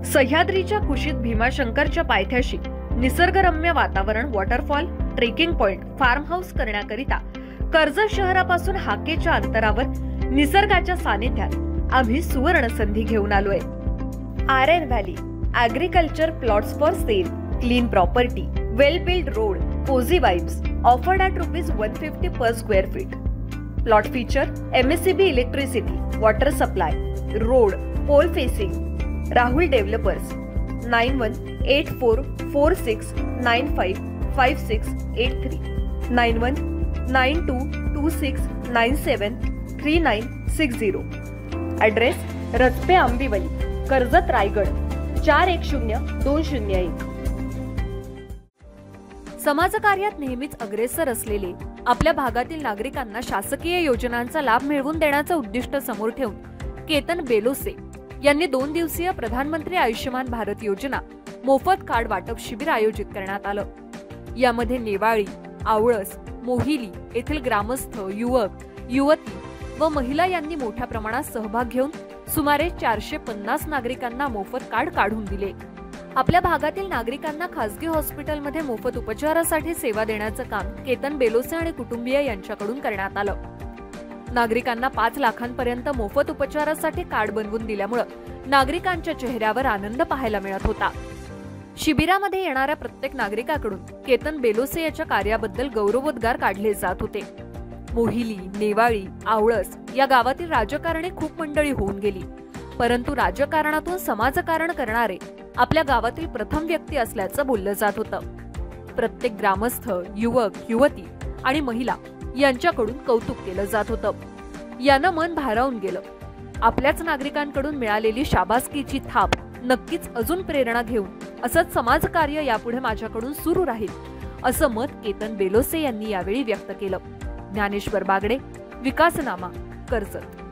सह्याद्रीच्या कुशीत भीमाशंकरच्या पायथ्याशी निसर्गरम्य वातावरण, waterfall, trekking point, farmhouse करण्याकरिता कर्जत शहरापासून हाकेच्या अंतरावर निसर्गाच्या सानिध्यात आम्ही सुवर्ण संधी घेऊन आलोय। Aryan valley agriculture plots for sale, clean property, well build road, cosy vibes, offered at ₹150 per square feet. Plot feature MSCB electricity, water supply, road, pole facing. Rahul Developers 918446955683 919226973960। Address रजपे Ambivli, Karjat Raigad 410201। समाजकार्यात नेहमीच अग्रेसर असलेले आपल्या भागातील नागरिकांना शासकीय योजनांचा लाभ मिळवून देण्याचं उद्दिष्ट समोर ठेवून केतन बेलोसे यांनी 2 दिवसीय प्रधानमंत्री आयुष्यमान भारत योजना मोफत कार्ड वाटप शिबिर आयोजित करण्यात आलं। यामध्ये नेवाळी, आवळस, मोहिली येथील ग्रामस्थ, युवक, युवती व महिला यांनी मोठ्या प्रमाणात सहभाग घेऊन सुमारे 450 नागरिकांना मोफत कार्ड काढून दिले। आपल्या भागातील नागरिकांना खासगी हॉस्पिटलमध्ये मोफत उपचारासाठी सेवा देण्याचं काम केतन बेलोसे आणि कुटुंबीय यांच्याकडून करण्यात आलं। नागरिकांना 5 लाखांपर्यंत मोफत उपचारासाठी कार्ड बनवून दिल्यामुळे नागरिकांच्या चेहऱ्यावर आनंद पाहायला मिळत होता। शिबिरामध्ये येणाऱ्या प्रत्येक नागरिकाकडून केतन बेलोसे याच्या कार्याबद्दल गौरवोद्गार काढले जात होते। मोहिली, नेवाळी, आवळस या गावातील राजकारणी खूप मंडळी होऊन गेली, परंतु राजकारणातून समाजकारण करणारे आपल्या गावातील प्रथम व्यक्ती असल्याचं बोललं जात होतं। प्रत्येक ग्रामस्थ, युवक, युवती आणि महिला यांच्याकडून कौतुक केलं जात होतं। यानं मन भारावून गेलं। आपल्याच नागरिकांकडून मिळालेली शाबासकीची थाप नक्कीच अजून प्रेरणा घेऊन असंच समाजकार्य यापुढे माझ्याकडून सुरू राहील, असं मत केतन बेलोसे यांनी यावेळी व्यक्त केलं। ज्ञानेश्वर बागडे, विकासनामा, कर्जत।